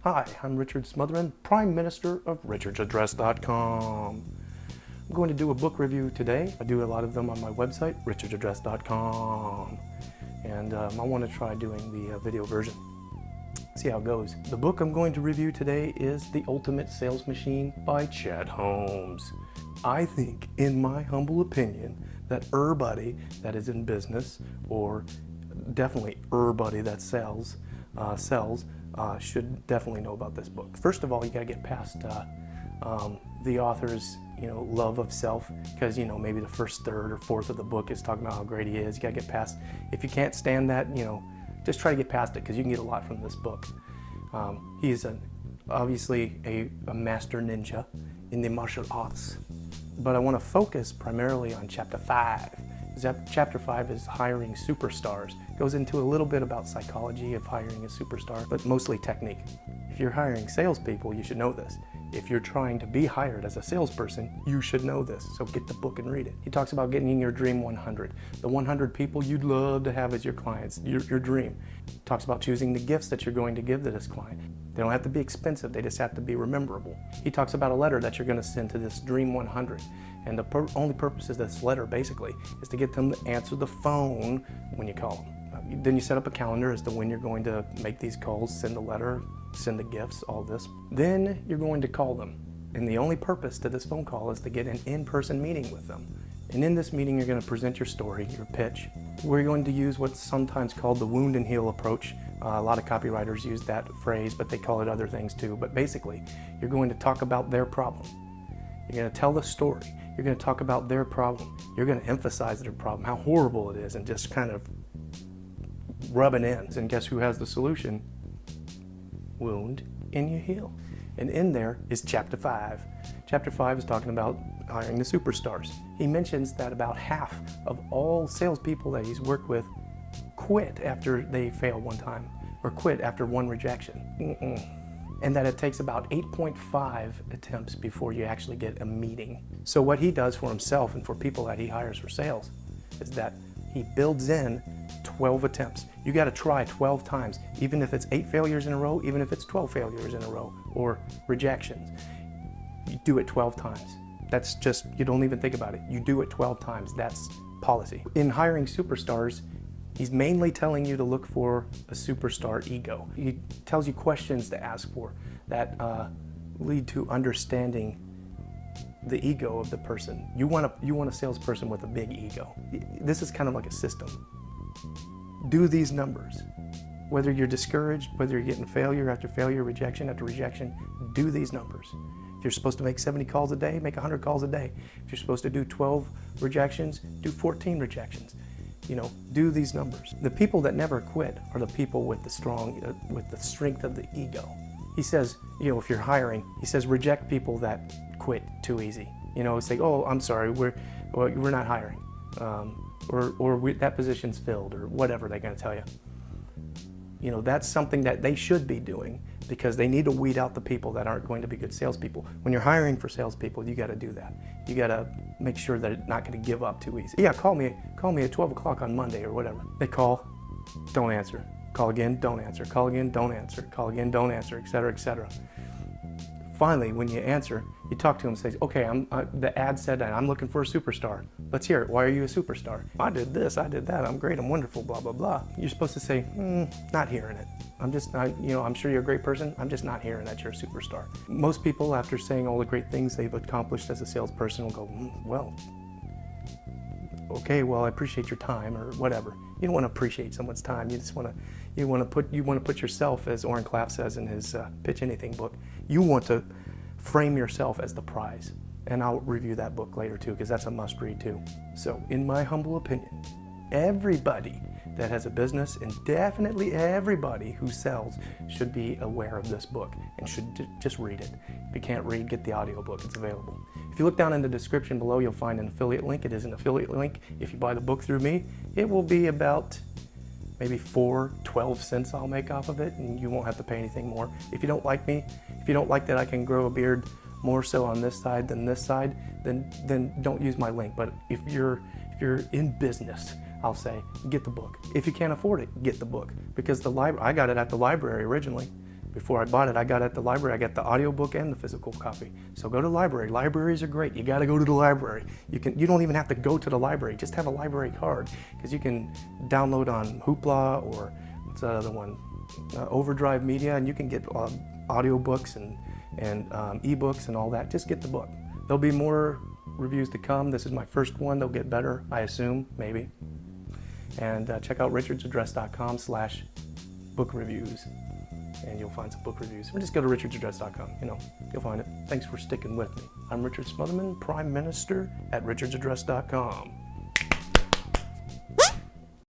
Hi, I'm Richard Smotherman, Prime Minister of richardsaddress.com. I'm going to do a book review today. I do a lot of them on my website, richardsaddress.com. And I want to try doing the video version. See how it goes. The book I'm going to review today is The Ultimate Sales Machine by Chet Holmes. I think, in my humble opinion, that everybody that is in business, or definitely everybody that sells, should definitely know about this book. First of all, you got to get past the author's love of self, because maybe the first third or fourth of the book is talking about how great he is. You got to get past. If you can't stand that, just try to get past it, because you can get a lot from this book. He's obviously a master ninja in the martial arts, but I want to focus primarily on chapter 5. Chapter 5 is hiring superstars. Goes into a little bit about psychology of hiring a superstar, but mostly technique. If you're hiring salespeople, you should know this. If you're trying to be hired as a salesperson, you should know this. So get the book and read it. He talks about getting your dream 100. The 100 people you'd love to have as your clients, your dream. Talks about choosing the gifts that you're going to give to this client. They don't have to be expensive, they just have to be rememberable. He talks about a letter that you're going to send to this dream 100. And the only purpose of this letter, basically, is to get them to answer the phone when you call them. Then you set up a calendar as to when you're going to make these calls, send a letter, send the gifts, all this. Then you're going to call them. And the only purpose to this phone call is to get an in-person meeting with them. And in this meeting, you're going to present your story, your pitch. We're going to use what's sometimes called the wound and heal approach. A lot of copywriters use that phrase, but they call it other things too. But basically, you're going to talk about their problem. You're going to tell the story. You're going to talk about their problem. You're going to emphasize their problem, how horrible it is, and just kind of rub it in. And guess who has the solution? Wound and you heal. And in there is chapter 5. Chapter 5 is talking about hiring the superstars. He mentions that about half of all salespeople that he's worked with quit after they fail one time, or quit after one rejection. And that it takes about 8.5 attempts before you actually get a meeting. So what he does for himself and for people that he hires for sales is that he builds in 12 attempts. You got to try 12 times, even if it's 8 failures in a row, even if it's 12 failures in a row, or rejections. You do it 12 times. That's just, you don't even think about it. You do it 12 times. That's policy. In hiring superstars, he's mainly telling you to look for a superstar ego. He tells you questions to ask for that lead to understanding the ego of the person. You want a salesperson with a big ego. This is kind of like a system. Do these numbers. Whether you're discouraged, whether you're getting failure after failure, rejection after rejection, do these numbers. If you're supposed to make 70 calls a day, make 100 calls a day. If you're supposed to do 12 rejections, do 14 rejections. Do these numbers. The people that never quit are the people with the strength of the ego. He says, if you're hiring, he says reject people that quit too easy. Say, oh, I'm sorry, we're not hiring, or that position's filled, or whatever they're going to tell you. That's something that they should be doing, because they need to weed out the people that aren't going to be good salespeople. When you're hiring for salespeople, you got to do that. You got to make sure that it's not going to give up too easy. Yeah, call me at 12 o'clock on Monday or whatever. They call, don't answer. Call again, don't answer. Call again, don't answer. Call again, don't answer, etc., etc. Finally, when you answer, you talk to them and say, okay, the ad said that I'm looking for a superstar. Let's hear it. Why are you a superstar? I did this, I did that. I'm great, I'm wonderful, blah, blah, blah. You're supposed to say, not hearing it. I'm sure you're a great person. I'm just not hearing that you're a superstar. Most people, after saying all the great things they've accomplished as a salesperson, will go, well, okay, well, I appreciate your time, or whatever. You don't want to appreciate someone's time. You just want to put yourself, as Oren Klaff says in his Pitch Anything book. You want to frame yourself as the prize. And I'll review that book later too, because that's a must read too. So, in my humble opinion, everybody that has a business, and definitely everybody who sells, should be aware of this book and should just read it. If you can't read, get the audiobook. It's available. If you look down in the description below, you'll find an affiliate link. It is an affiliate link. If you buy the book through me, it will be about maybe 12 cents I'll make off of it, and you won't have to pay anything more. If you don't like me, if you don't like that I can grow a beard more so on this side than this side, then don't use my link. But if you're in business, I'll say, get the book. If you can't afford it, get the book. Because I got it at the library originally. before I bought it, I got it at the library. I got the audiobook and the physical copy. So go to the library. Libraries are great. You got to go to the library. You don't even have to go to the library. Just have a library card, because you can download on Hoopla, or what's that other one? Overdrive Media, and you can get audiobooks and ebooks and all that. Just get the book. There'll be more reviews to come. This is my first one. They'll get better, I assume, maybe. And check out richardsaddress.com/book reviews, and you'll find some book reviews. Or just go to richardsaddress.com. You'll find it. Thanks for sticking with me. I'm Richard Smotherman, Prime Minister at richardsaddress.com.